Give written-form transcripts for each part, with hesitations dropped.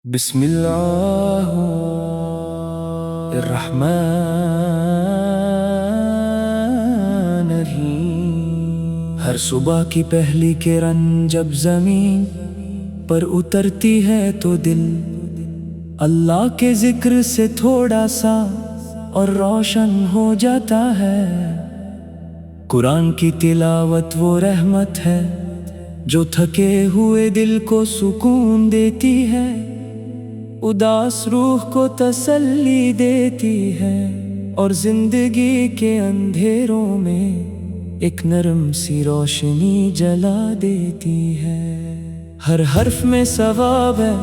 بسم اللہ الرحمن الرحیم۔ ہر صبح کی پہلی کرن جب زمین پر اترتی ہے تو دل اللہ کے ذکر سے تھوڑا سا اور روشن ہو جاتا ہے۔ قرآن کی تلاوت وہ رحمت ہے جو تھکے ہوئے دل کو سکون دیتی ہے، اداس روح کو تسلی دیتی ہے اور زندگی کے اندھیروں میں ایک نرم سی روشنی جلا دیتی ہے۔ ہر حرف میں ثواب ہے،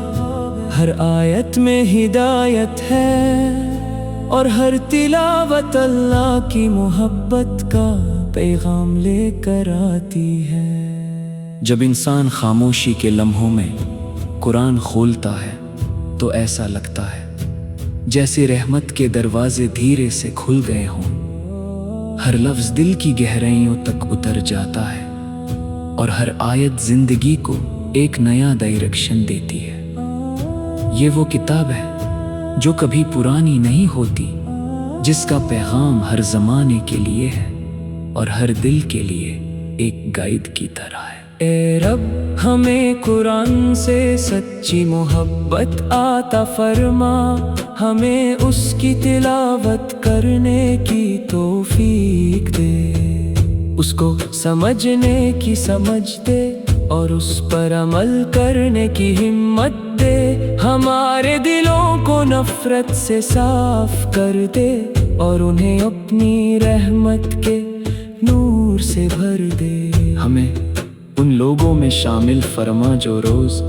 ہر آیت میں ہدایت ہے، اور ہر تلاوت اللہ کی محبت کا پیغام لے کر آتی ہے۔ جب انسان خاموشی کے لمحوں میں قرآن کھولتا ہے تو ایسا لگتا ہے جیسے رحمت کے دروازے دھیرے سے کھل گئے ہوں۔ ہر لفظ دل کی گہرائیوں تک اتر جاتا ہے اور ہر آیت زندگی کو ایک نیا ڈائریکشن دیتی ہے۔ یہ وہ کتاب ہے جو کبھی پرانی نہیں ہوتی، جس کا پیغام ہر زمانے کے لیے ہے اور ہر دل کے لیے ایک گائیڈ کی طرح ہے۔ اے رب، ہمیں قرآن سے سچی محبت عطا فرما، ہمیں اس کی تلاوت کرنے کی توفیق دے، اس کو سمجھنے کی سمجھ دے اور اس پر عمل کرنے کی ہمت دے۔ ہمارے دلوں کو نفرت سے صاف کر دے اور انہیں اپنی رحمت کے نور سے بھر دے۔ ہمیں ان لوگوں میں شامل فرما جو روز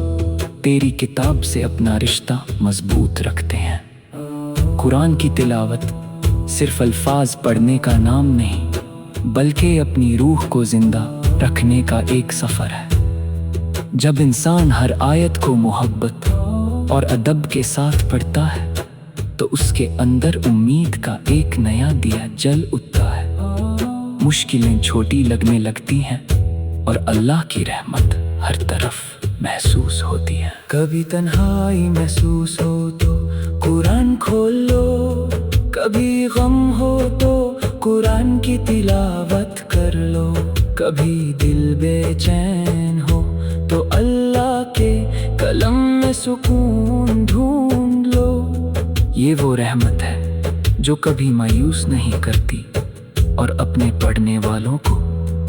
تیری کتاب سے اپنا رشتہ مضبوط رکھتے ہیں۔ قرآن کی تلاوت صرف الفاظ پڑھنے کا نام نہیں، بلکہ اپنی روح کو زندہ رکھنے کا ایک سفر ہے۔ جب انسان ہر آیت کو محبت اور ادب کے ساتھ پڑھتا ہے تو اس کے اندر امید کا ایک نیا دیا جل اٹھتا ہے۔ مشکلیں چھوٹی لگنے لگتی ہیں اور اللہ کی رحمت ہر طرف محسوس ہوتی ہے۔ کبھی تنہائی محسوس ہو تو قرآن کھول لو، کبھی غم ہو تو قرآن کی تلاوت کر لو، کبھی دل بے چین ہو تو اللہ کے کلام میں سکون ڈھونڈ لو۔ یہ وہ رحمت ہے جو کبھی مایوس نہیں کرتی اور اپنے پڑھنے والوں کو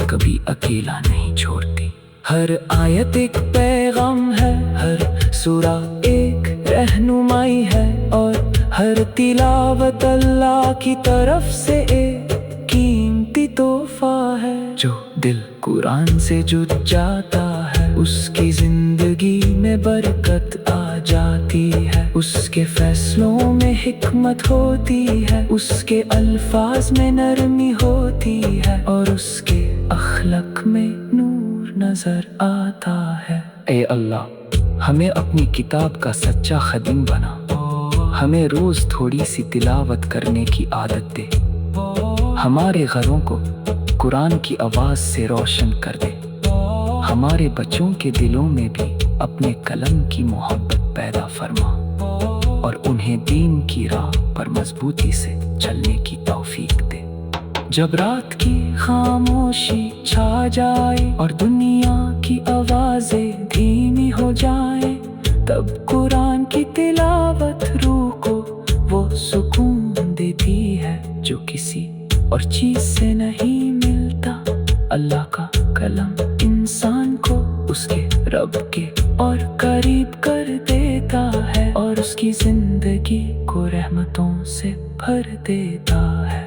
کبھی اکیلا نہیں چھوڑتی۔ ہر آیت ایک پیغام ہے، ہر سورہ ایک رہنمائی ہے، اور ہر تلاوت اللہ کی طرف سے ایک قیمتی تحفہ ہے۔ جو دل قرآن سے جڑ جاتا ہے اس کی زندگی میں برکت آ جاتی ہے، اس کے فیصلوں میں حکمت ہوتی ہے، اس کے الفاظ میں نرمی ہوتی ہے، اور اس کے اخلاق میں نور نظر آتا ہے۔ اے اللہ، ہمیں اپنی کتاب کا سچا خادم بنا، ہمیں روز تھوڑی سی تلاوت کرنے کی عادت دے، ہمارے گھروں کو قرآن کی آواز سے روشن کر دے، ہمارے بچوں کے دلوں میں بھی اپنے قلم کی محبت پیدا فرما، اور انہیں دین کی راہ پر مضبوطی سے چلنے کی توفیق دے۔ جب رات کی خاموشی چھا جائے اور دنیا کی آوازیں دھیمی ہو جائیں، تب قرآن کی تلاوت روح کو وہ سکون دیتی ہے جو کسی اور چیز سے نہیں ملتا۔ اللہ کا کلام انسان کو اس کے رب کے اور قریب کر دیتا ہے، اور اس کی زندگی کو رحمتوں سے بھر دیتا ہے۔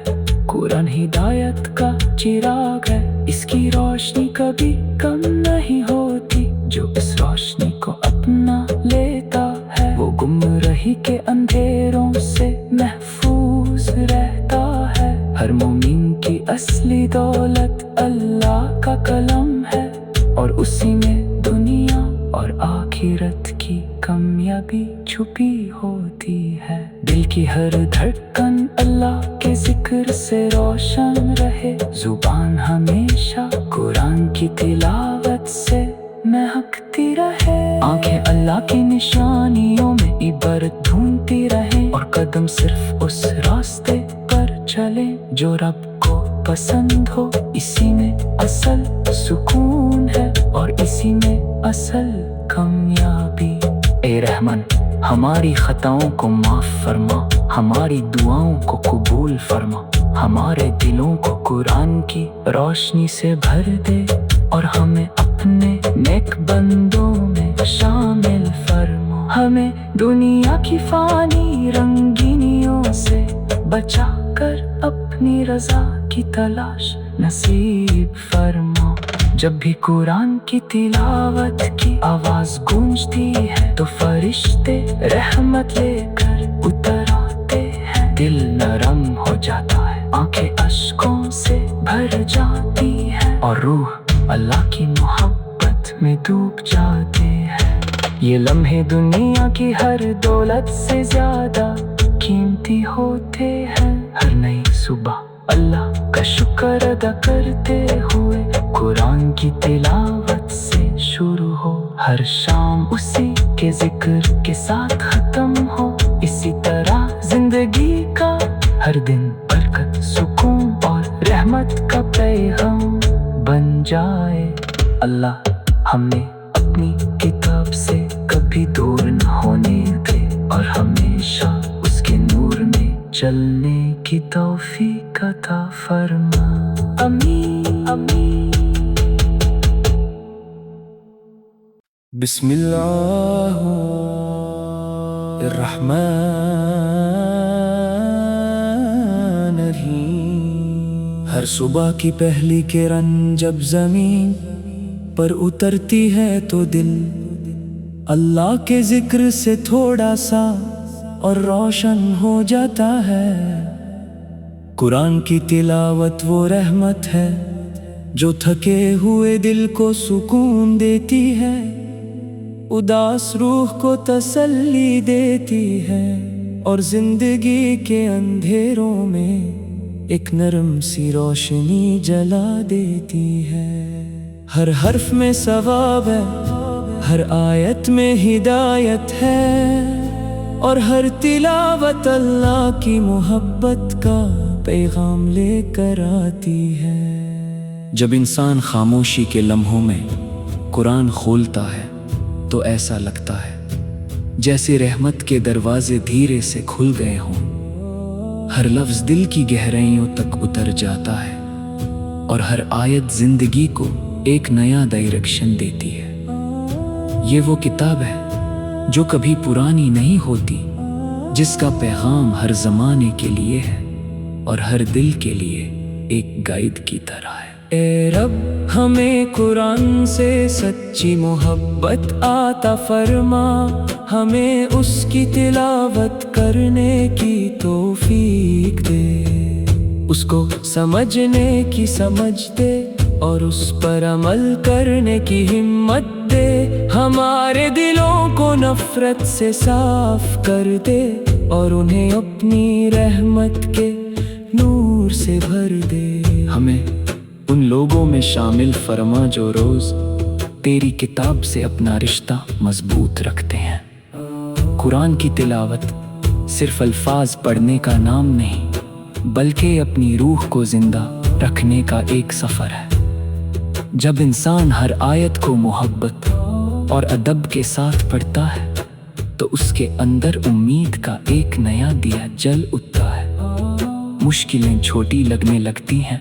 قرآن ہدایت کا چراغ ہے، اس کی روشنی کبھی کم نہیں ہوتی، جو اس روشنی کو اپنا لیتا ہے وہ گمراہی کے اندھیروں سے محفوظ رہتا ہے۔ ہر مومن کی اصلی دولت اللہ کا کلام ہے، اور اسی میں دنیا اور آخرت کی کامیابی چھپی ہوتی ہے۔ دل کی ہر دھڑکن اللہ کے ذکر سے روشن رہے، زبان ہمیشہ قرآن کی تلاوت سے مہکتی رہے۔ آنکھیں اللہ کی نشانیوں میں قدم صرف اس راستے پر چلے جو رب کو پسند ہو، اسی میں اصل سکون ہے اور اسی میں اصل کامیابی۔ اے رحمان، ہماری خطاؤں کو معاف فرما، ہماری دعاؤں کو قبول فرما، ہمارے دلوں کو قرآن کی روشنی سے بھر دے اور ہمیں اپنے نیک بندوں میں شامل فرما۔ ہمیں دنیا کی فانی رنگینیوں سے بچا کر اپنی رضا کی تلاش نصیب فرما۔ جب بھی قرآن کی تلاوت کی آواز گونجتی ہے تو فرشتے رحمت لے کر اتر آتے ہیں، دل نرم ہو جاتا ہے، آنکھیں اشکوں سے بھر جاتی ہیں اور روح اللہ کی محبت میں ڈوب جاتے ہیں۔ یہ لمحے دنیا کی ہر دولت سے زیادہ قیمتی ہوتے ہیں۔ ہر نئی صبح اللہ کا شکر ادا کرتے ہوئے قرآن کی تلاوت سے شروع ہو، ہر شام اسی کے ذکر کے ساتھ ختم ہو، اسی طرح زندگی کا ہر دن برکت، سکون اور رحمت کا پیغام بن جائے۔ اللہ ہمیں اپنی کتاب سے کبھی دور نہ ہونے دے اور ہمیشہ اس کے نور میں چلنے کی توفیق عطا فرما، آمین آمین۔ بسم اللہ الرحمن الرحیم۔ ہر صبح کی پہلی کرن جب زمین پر اترتی ہے تو دل اللہ کے ذکر سے تھوڑا سا اور روشن ہو جاتا ہے۔ قرآن کی تلاوت وہ رحمت ہے جو تھکے ہوئے دل کو سکون دیتی ہے، اداس روح کو تسلی دیتی ہے اور زندگی کے اندھیروں میں ایک نرم سی روشنی جلا دیتی ہے۔ ہر حرف میں ثواب ہے، ہر آیت میں ہدایت ہے اور ہر تلاوت اللہ کی محبت کا پیغام لے کر آتی ہے۔ جب انسان خاموشی کے لمحوں میں قرآن کھولتا ہے تو ایسا لگتا ہے جیسے رحمت کے دروازے دھیرے سے کھل گئے ہوں، ہر لفظ دل کی گہرائیوں تک اتر جاتا ہے اور ہر آیت زندگی کو ایک نیا ڈائریکشن دیتی ہے۔ یہ وہ کتاب ہے جو کبھی پرانی نہیں ہوتی، جس کا پیغام ہر زمانے کے لیے ہے اور ہر دل کے لیے ایک گائیڈ کی طرح ہے۔ اے رب، ہمیں قرآن سے سچی محبت عطا فرما، ہمیں اس کی تلاوت کرنے کی توفیق دے، اس کو سمجھنے کی سمجھ دے اور اس پر عمل کرنے کی ہمت دے، ہمارے دلوں کو نفرت سے صاف کر دے اور انہیں اپنی رحمت کے نور سے بھر دے۔ ہمیں ان لوگوں میں شامل فرما جو روز تیری کتاب سے اپنا رشتہ مضبوط رکھتے ہیں۔ قرآن کی تلاوت صرف الفاظ پڑھنے کا نام نہیں، بلکہ اپنی روح کو زندہ رکھنے کا ایک سفر ہے۔ جب انسان ہر آیت کو محبت اور ادب کے ساتھ پڑھتا ہے تو اس کے اندر امید کا ایک نیا دیا جل اٹھتا ہے، مشکلیں چھوٹی لگنے لگتی ہیں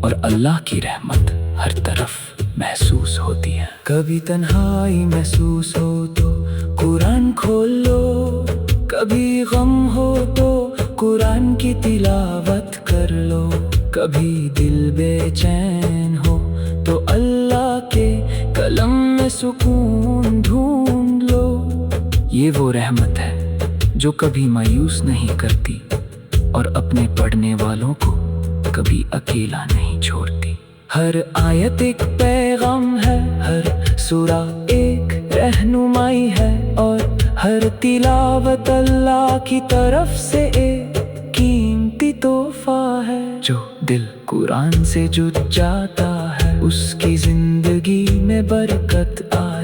اور اللہ کی رحمت ہر طرف محسوس ہوتی ہے۔ کبھی تنہائی محسوس ہو تو قرآن کھول لو، کبھی غم ہو تو قرآن کی تلاوت کر لو، کبھی دل بے چین ہو تو اللہ کے کلم میں سکون ڈھونڈ لو۔ یہ وہ رحمت ہے جو کبھی مایوس نہیں کرتی اور اپنے پڑھنے والوں کو کبھی اکیلا نہیں چھوڑتی۔ ہر آیت ایک پیغام ہے، ہر سورہ ایک رہنمائی ہے اور ہر تلاوت اللہ کی طرف سے ایک قیمتی تحفہ ہے۔ جو دل قرآن سے جڑ جاتا ہے اس کی زندگی میں برکت آ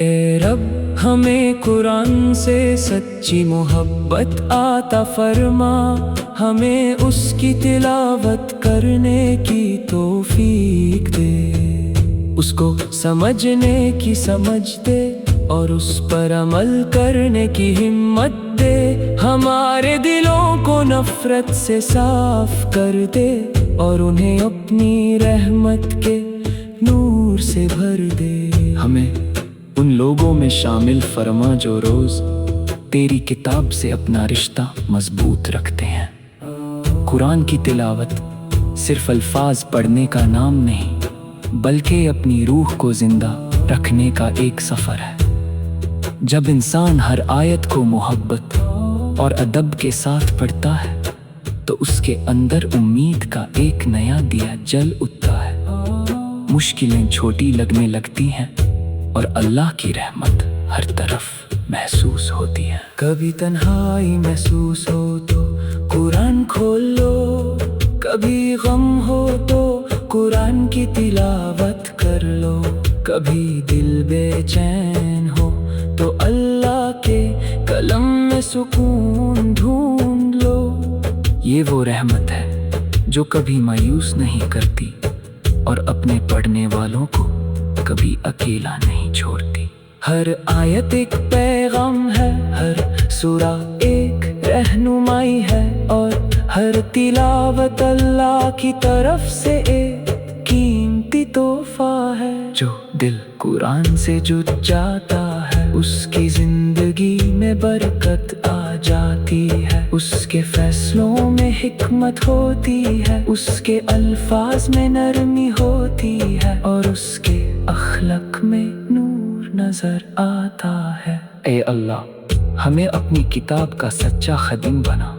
اے رب ہمیں قرآن سے سچی محبت عطا فرما، ہمیں اس کی تلاوت کرنے کی توفیق دے، اس کو سمجھنے کی سمجھ دے اور اس پر عمل کرنے کی ہمت دے، ہمارے دلوں کو نفرت سے صاف کر دے اور انہیں اپنی رحمت کے نور سے بھر دے۔ ہمیں ان لوگوں میں شامل فرما جو روز تیری کتاب سے اپنا رشتہ مضبوط رکھتے ہیں۔ قرآن کی تلاوت صرف الفاظ پڑھنے کا نام نہیں، بلکہ اپنی روح کو زندہ رکھنے کا ایک سفر ہے۔ جب انسان ہر آیت کو محبت اور ادب کے ساتھ پڑھتا ہے تو اس کے اندر امید کا ایک نیا دیا جل اٹھتا ہے، مشکلیں چھوٹی لگنے لگتی ہیں اور اللہ کی رحمت ہر طرف محسوس ہوتی ہے۔ کبھی تنہائی محسوس ہو تو قرآن کھول لو، کبھی غم ہو تو قرآن کی تلاوت کر لو، کبھی دل بے چین ہو تو اللہ کے کلم میں سکون ڈھونڈ لو۔ یہ وہ رحمت ہے جو کبھی مایوس نہیں کرتی اور اپنے پڑھنے والوں کو کبھی اکیلا نہیں چھوڑتی۔ ہر آیت ایک پیغام ہے، ہر سورہ ایک رہنمائی ہے، اور ہر تلاوت اللہ کی طرف سے ایک قیمتی تحفہ ہے۔ جو دل قرآن سے جڑ جاتا ہے اس کی زندگی میں برکت آ جاتی ہے، اس کے فیصلوں میں حکمت ہوتی ہے، اس کے الفاظ میں نرمی ہوتی ہے، اور اس کے اخلاق میں نور نظر آتا ہے۔ اے اللہ، ہمیں اپنی کتاب کا سچا خادم بنا،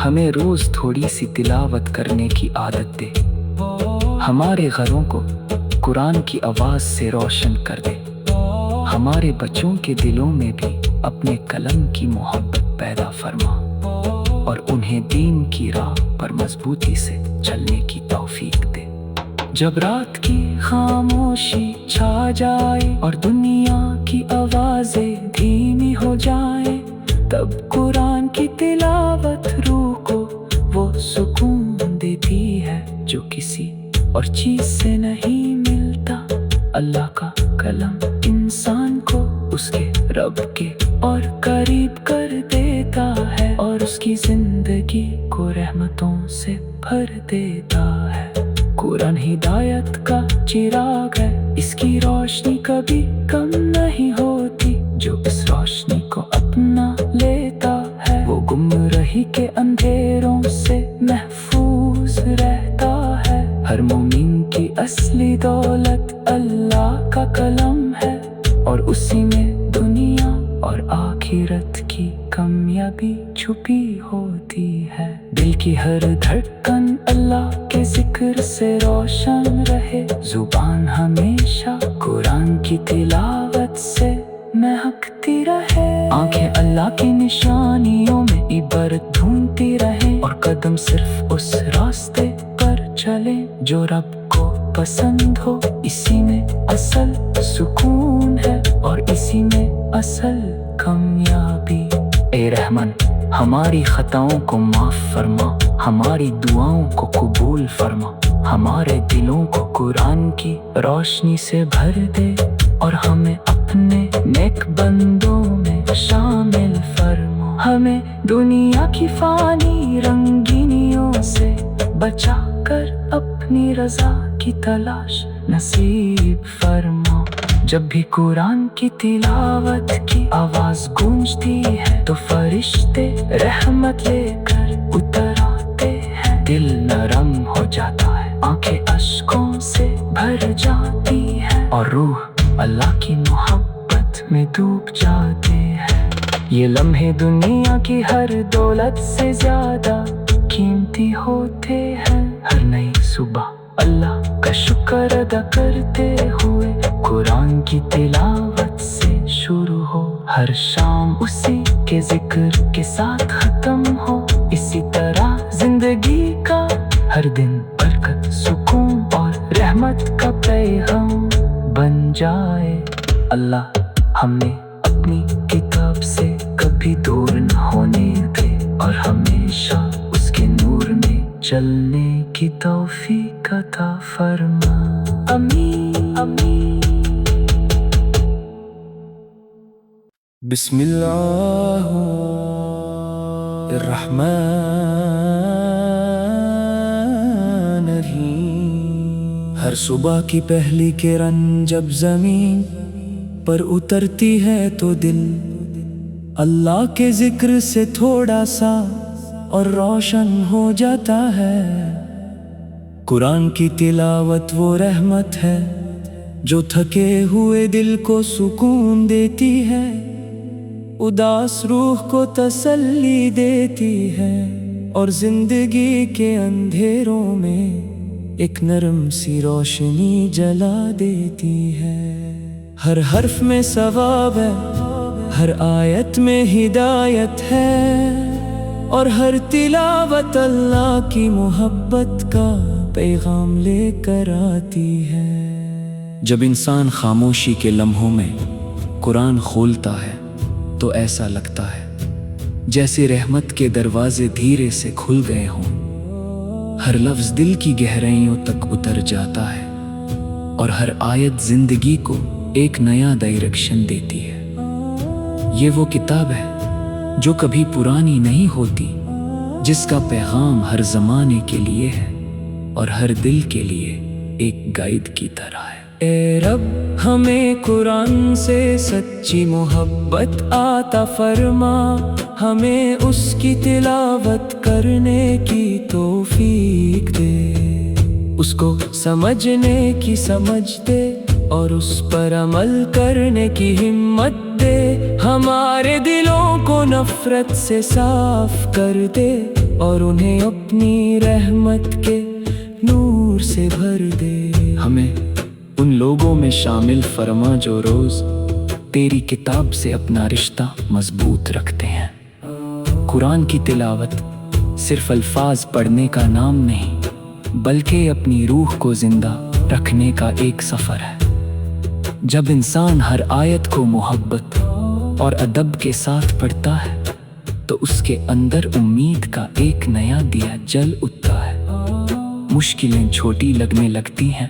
ہمیں روز تھوڑی سی تلاوت کرنے کی عادت دے، ہمارے گھروں کو قرآن کی آواز سے روشن کر دے، ہمارے بچوں کے دلوں میں بھی اپنے قلم کی محبت پیدا فرما، اور انہیں دین کی راہ پر مضبوطی سے چلنے کی توفیق دے۔ جب رات کی خاموشی چھا جائے اور دنیا کی آوازیں دھیمی ہو جائیں، تب قرآن کی تلاوت روح کو وہ سکون دیتی ہے جو کسی اور چیز سے نہیں ملتا۔ اللہ کا کلام انسان کو اس کے رب کے اور قریب کر دیتا ہے، اور اس کی زندگی کو رحمتوں سے بھر دیتا ہے۔ قرآن ہدایت کا چراغ ہے، اس کی روشنی کبھی کم نہیں ہوتی، جو اس روشنی کو اپنا لیتا ہے وہ گمراہی کے اندھیروں سے محفوظ رہتا ہے۔ ہر مومن کی اصلی دولت اللہ کا کلام ہے، اور اسی میں دنیا اور آخرت کی کامیابی چھپی ہوتی ہے۔ دل کی ہر دھڑکن اللہ کے ذکر سے روشن رہے، زبان ہمیشہ قرآن کی تلاوت سے مہکتی رہے، آنکھیں اللہ کی نشانیوں میں عبرت ڈھونڈتی رہے، اور قدم صرف اس راستے پر چلے جو رب کو پسند ہو۔ اسی میں اصل سکون ہے اور اسی میں اصل کامیابی۔ اے رحمان، ہماری خطاؤں کو معاف فرما، ہماری دعاؤں کو قبول فرما، ہمارے دلوں کو قرآن کی روشنی سے بھر دے، اور ہمیں اپنے نیک بندوں میں شامل فرما۔ ہمیں دنیا کی فانی رنگینیوں سے بچا کر اپنی رضا کی تلاش نصیب فرما۔ جب بھی قرآن کی تلاوت کی آواز گونجتی ہے تو فرشتے رحمت لے کر اتر آتے ہیں، دل نرم ہو جاتا ہے، آنکھیں اشکوں سے بھر جاتی ہیں، اور روح اللہ کی محبت میں ڈوب جاتے ہیں۔ یہ لمحے دنیا کی ہر دولت سے زیادہ قیمتی ہوتے ہیں۔ ہر نئی صبح اللہ کا شکر ادا کرتے ہوئے قرآن کی تلاوت سے شروع ہو، ہر شام اسی کے ذکر کے ساتھ ختم ہو، اسی طرح زندگی کا ہر دن برکت، سکون اور رحمت کا پیغام بن جائے۔ اللہ ہمیں اپنی کتاب سے کبھی دور نہ ہونے دے اور ہمیشہ اس کے نور میں چلنے کی توفیق عطا فرما، آمین آمین۔ بسم اللہ الرحمن الرحیم۔ ہر صبح کی پہلی کرن جب زمین پر اترتی ہے تو دل اللہ کے ذکر سے تھوڑا سا اور روشن ہو جاتا ہے۔ قرآن کی تلاوت وہ رحمت ہے جو تھکے ہوئے دل کو سکون دیتی ہے، اداس روح کو تسلی دیتی ہے اور زندگی کے اندھیروں میں ایک نرم سی روشنی جلا دیتی ہے۔ ہر حرف میں ثواب ہے، ہر آیت میں ہدایت ہے اور ہر تلاوت اللہ کی محبت کا پیغام لے کر آتی ہے۔ جب انسان خاموشی کے لمحوں میں قرآن کھولتا ہے تو ایسا لگتا ہے جیسے رحمت کے دروازے دھیرے سے کھل گئے ہوں، ہر لفظ دل کی گہرائیوں تک اتر جاتا ہے اور ہر آیت زندگی کو ایک نیا ڈائریکشن دیتی ہے۔ یہ وہ کتاب ہے جو کبھی پرانی نہیں ہوتی، جس کا پیغام ہر زمانے کے لیے ہے اور ہر دل کے لیے ایک گائیڈ کی طرح ہے۔ اے رب ہمیں قرآن سے سچی محبت عطا فرما، ہمیں اس کی تلاوت کرنے کی توفیق دے، اس کو سمجھنے کی سمجھ دے اور اس پر عمل کرنے کی ہمت دے، ہمارے دلوں کو نفرت سے صاف کر دے اور انہیں اپنی رحمت کے نور سے بھر دے۔ ہمیں ان لوگوں میں شامل فرما جو روز تیری کتاب سے اپنا رشتہ مضبوط رکھتے ہیں۔ قرآن کی تلاوت صرف الفاظ پڑھنے کا نام نہیں، بلکہ اپنی روح کو زندہ رکھنے کا ایک سفر ہے۔ جب انسان ہر آیت کو محبت اور ادب کے ساتھ پڑھتا ہے تو اس کے اندر امید کا ایک نیا دیا جل اٹھتا ہے، مشکلیں چھوٹی لگنے لگتی ہیں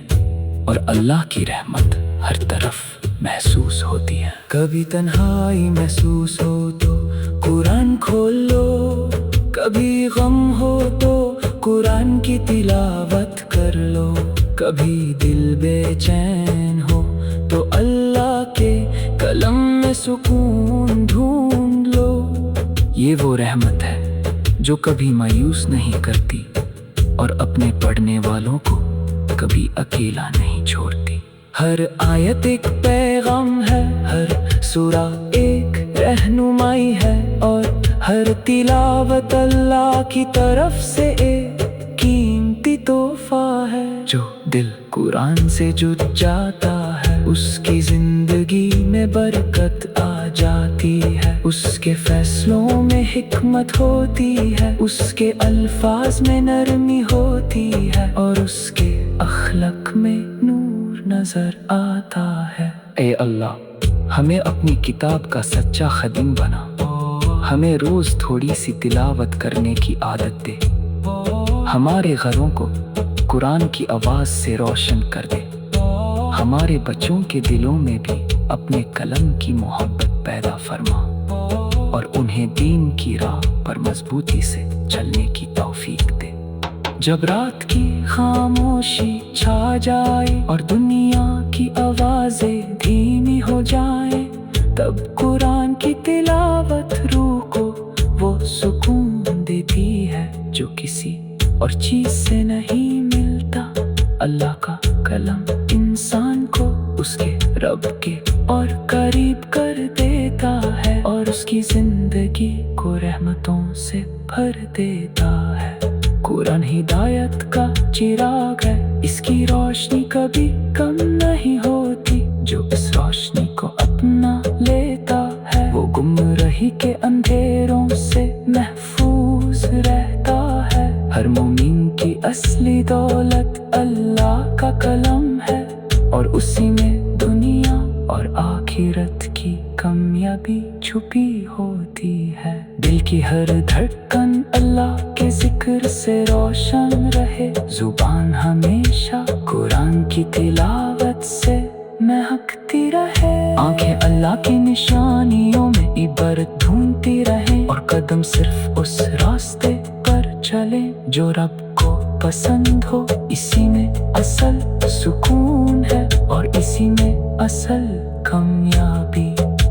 اور اللہ کی رحمت ہر طرف محسوس ہوتی ہے۔ کبھی تنہائی محسوس ہو تو قرآن کھول لو، کبھی غم ہو تو قرآن کی تلاوت کر لو، کبھی دل بے چین ہو تو اللہ کے کلم میں سکون ڈھونڈ لو۔ یہ وہ رحمت ہے جو کبھی مایوس نہیں کرتی اور اپنے پڑھنے والوں کو کبھی اکیلا نہیں چھوڑتی۔ ہر آیت ایک پیغام ہے، ہر سورہ ایک رہنمائی ہے اور ہر تلاوت اللہ کی طرف سے ایک قیمتی تحفہ ہے۔ جو دل قرآن سے جڑ جاتا ہے اس کی زندگی میں برکت آ جاتی ہے، اس کے فیصلوں میں حکمت ہوتی ہے، اس کے الفاظ میں نرمی ہوتی ہے اور اس کے اخلاق میں نور نظر آتا ہے۔ اے اللہ ہمیں اپنی کتاب کا سچا خادم بنا، ہمیں روز تھوڑی سی تلاوت کرنے کی عادت دے، ہمارے گھروں کو قرآن کی آواز سے روشن کر دے، ہمارے بچوں کے دلوں میں بھی اپنے کلم کی محبت پیدا فرما اور انہیں دین کی راہ پر مضبوطی سے چلنے کی توفیق دے۔ جب رات کی خاموشی چھا جائے اور دنیا کی آوازیں دھیمی ہو جائیں، تب قرآن کی تلاوت روح کو وہ سکون دیتی ہے جو کسی اور چیز سے نہیں ملتا۔ اللہ کا کلم انسان کو اس کے رب کے اور قریب کر دیتا ہے اور اس کی زندگی کو رحمتوں سے بھر دیتا ہے۔ قرآن ہدایت کا چراغ ہے، اس کی روشنی کبھی کم نہیں ہوتی، جو اس روشنی کو اپنا لیتا ہے وہ گمراہی کے اندھیروں سے محفوظ رہتا ہے۔ ہر مومن کی اصلی دولت اللہ کا کلم ہے اور اسی میں دنیا اور آخرت کی کامیابی چھپی ہوتی ہے۔ دل کی ہر دھڑکن اللہ کے ذکر سے روشن رہے، زبان ہمیشہ قرآن کی تلاوت سے مہکتی رہے، آنکھیں اللہ کی نشانیوں میں عبرت ڈھونڈتی رہیں، اور قدم صرف اس راستے پر چلے جو رب کو پسند ہو۔ اسی میں اصل سکون ہے اور اسی میں اصل کامیابی۔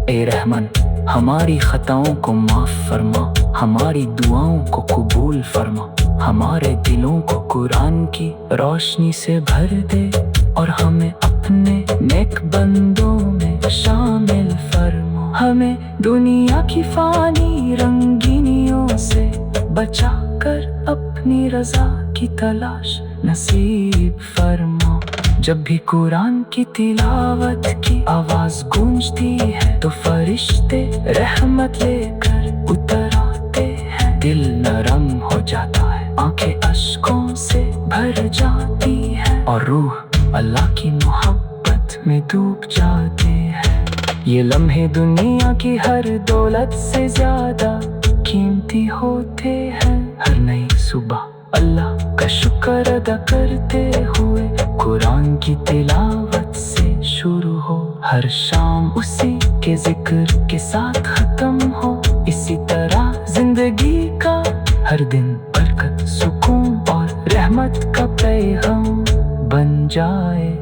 اے رحمان، ہماری خطاؤں کو معاف فرما، ہماری دعاؤں کو قبول فرما، ہمارے دلوں کو قرآن کی روشنی سے بھر دے، اور ہمیں اپنے نیک بندوں میں شامل فرما۔ ہمیں دنیا کی فانی رنگینیوں سے بچا کر اپنی رضا کی تلاش نصیب فرما۔ جب بھی قرآن کی تلاوت کی آواز گونجتی ہے تو فرشتے رحمت لے کر اتر آتے ہیں، دل نرم ہو جاتا ہے، آنکھیں اشکوں سے بھر جاتی ہیں، اور روح اللہ کی محبت میں ڈوب جاتے ہیں۔ یہ لمحے دنیا کی ہر دولت سے زیادہ قیمتی ہوتے ہیں۔ ہر نئی صبح اللہ کا شکر ادا کرتے ہوئے قرآن کی تلاوت سے شروع ہو، ہر شام اسی کے ذکر کے ساتھ ختم ہو، اسی طرح زندگی کا ہر دن برکت، سکون اور رحمت کا پیغام بن جائے۔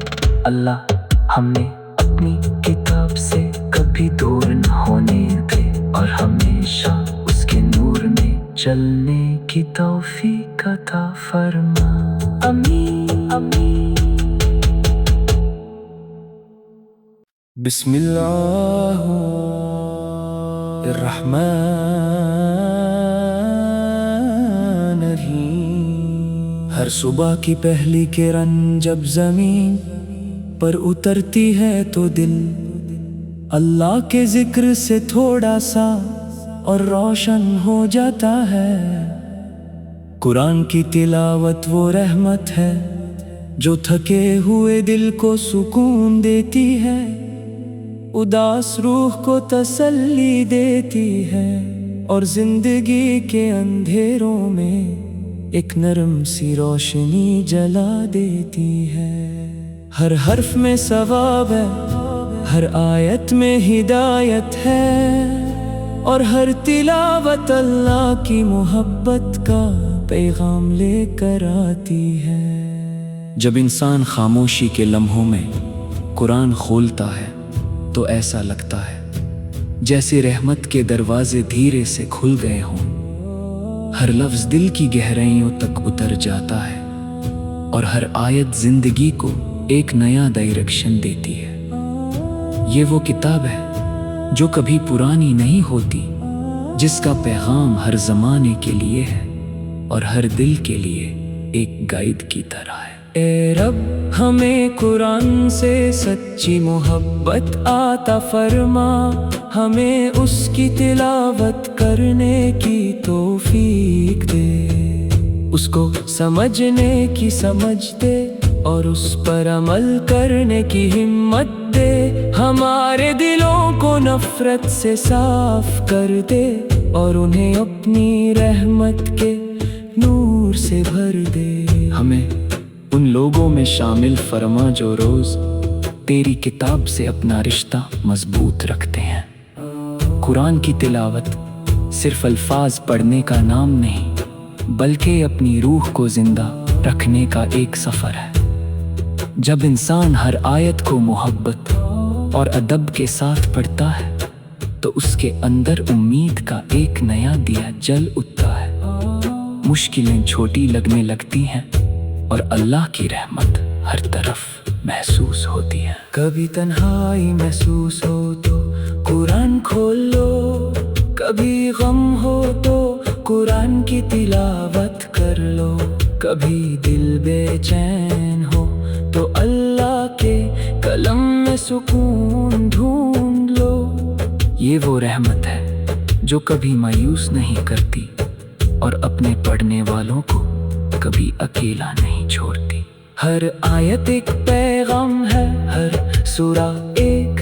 اللہ ہمیں اپنی کتاب سے کبھی دور نہ ہونے دے، اور ہمیشہ اس کے نور میں چلنے کی توفیق عطا فرما۔ آمین آمین۔ بسم اللہ الرحمن الرحیم۔ ہر صبح کی پہلی کرن جب زمین پر اترتی ہے تو دل اللہ کے ذکر سے تھوڑا سا اور روشن ہو جاتا ہے۔ قرآن کی تلاوت وہ رحمت ہے جو تھکے ہوئے دل کو سکون دیتی ہے، اداس روح کو تسلی دیتی ہے، اور زندگی کے اندھیروں میں ایک نرم سی روشنی جلا دیتی ہے۔ ہر حرف میں ثواب ہے، ہر آیت میں ہدایت ہے، اور ہر تلاوت اللہ کی محبت کا پیغام لے کر آتی ہے۔ جب انسان خاموشی کے لمحوں میں قرآن کھولتا ہے تو ایسا لگتا ہے جیسے رحمت کے دروازے دھیرے سے کھل گئے ہوں، ہر لفظ دل کی گہرائیوں تک اتر جاتا ہے، اور ہر آیت زندگی کو ایک نیا ڈائریکشن دیتی ہے۔ یہ وہ کتاب ہے جو کبھی پرانی نہیں ہوتی، جس کا پیغام ہر زمانے کے لیے ہے اور ہر دل کے لیے ایک گائیڈ کی طرح ہے۔ اے رب، ہمیں قرآن سے سچی محبت عطا فرما، ہمیں اس کی تلاوت کرنے کی توفیق دے، اس کو سمجھنے کی سمجھ دے، اور اس پر عمل کرنے کی ہمت دے۔ ہمارے دلوں کو نفرت سے صاف کر دے، اور انہیں اپنی رحمت کے نور سے بھر دے۔ ہمیں ان لوگوں میں شامل فرما جو روز تیری کتاب سے اپنا رشتہ مضبوط رکھتے ہیں۔ قرآن کی تلاوت صرف الفاظ پڑھنے کا نام نہیں، بلکہ اپنی روح کو زندہ رکھنے کا ایک سفر ہے۔ جب انسان ہر آیت کو محبت اور ادب کے ساتھ پڑھتا ہے تو اس کے اندر امید کا ایک نیا دیا جل اٹھتا ہے، مشکلیں چھوٹی لگنے لگتی ہیں، اور اللہ کی رحمت ہر طرف محسوس ہوتی ہے۔ کبھی تنہائی محسوس ہو تو قرآن کھول لو، کبھی غم ہو تو قرآن کی تلاوت کر لو، کبھی دل بے چین ہو تو اللہ کے کلم میں سکون ڈھونڈ لو۔ یہ وہ رحمت ہے جو کبھی مایوس نہیں کرتی، اور اپنے پڑھنے والوں کو کبھی اکیلا نہیں چھوڑتی۔ ہر آیت ایک پیغام ہے، ہر سورہ ایک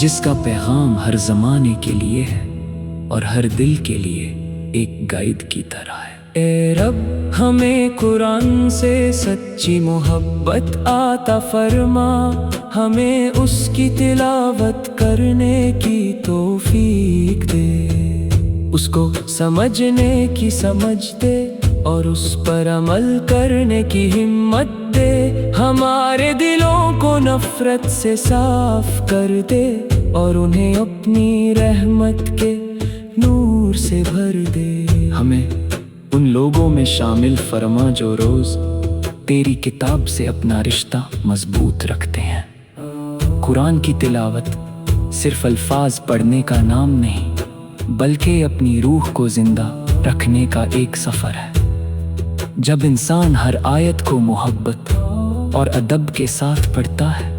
جس کا پیغام ہر زمانے کے لیے ہے اور ہر دل کے لیے ایک گائیڈ کی طرح ہے۔ اے رب ہمیں قرآن سے سچی محبت عطا فرما، ہمیں اس کی تلاوت کرنے کی توفیق دے، اس کو سمجھنے کی سمجھ دے اور اس پر عمل کرنے کی ہمت دے، ہمارے دلوں کو نفرت سے صاف کر دے اور انہیں اپنی رحمت کے نور سے بھر دے۔ ہمیں ان لوگوں میں شامل فرما جو روز تیری کتاب سے اپنا رشتہ مضبوط رکھتے ہیں۔ قرآن کی تلاوت صرف الفاظ پڑھنے کا نام نہیں، بلکہ اپنی روح کو زندہ رکھنے کا ایک سفر ہے۔ جب انسان ہر آیت کو محبت اور ادب کے ساتھ پڑھتا ہے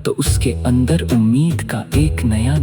تو اس کے اندر امید کا ایک نیا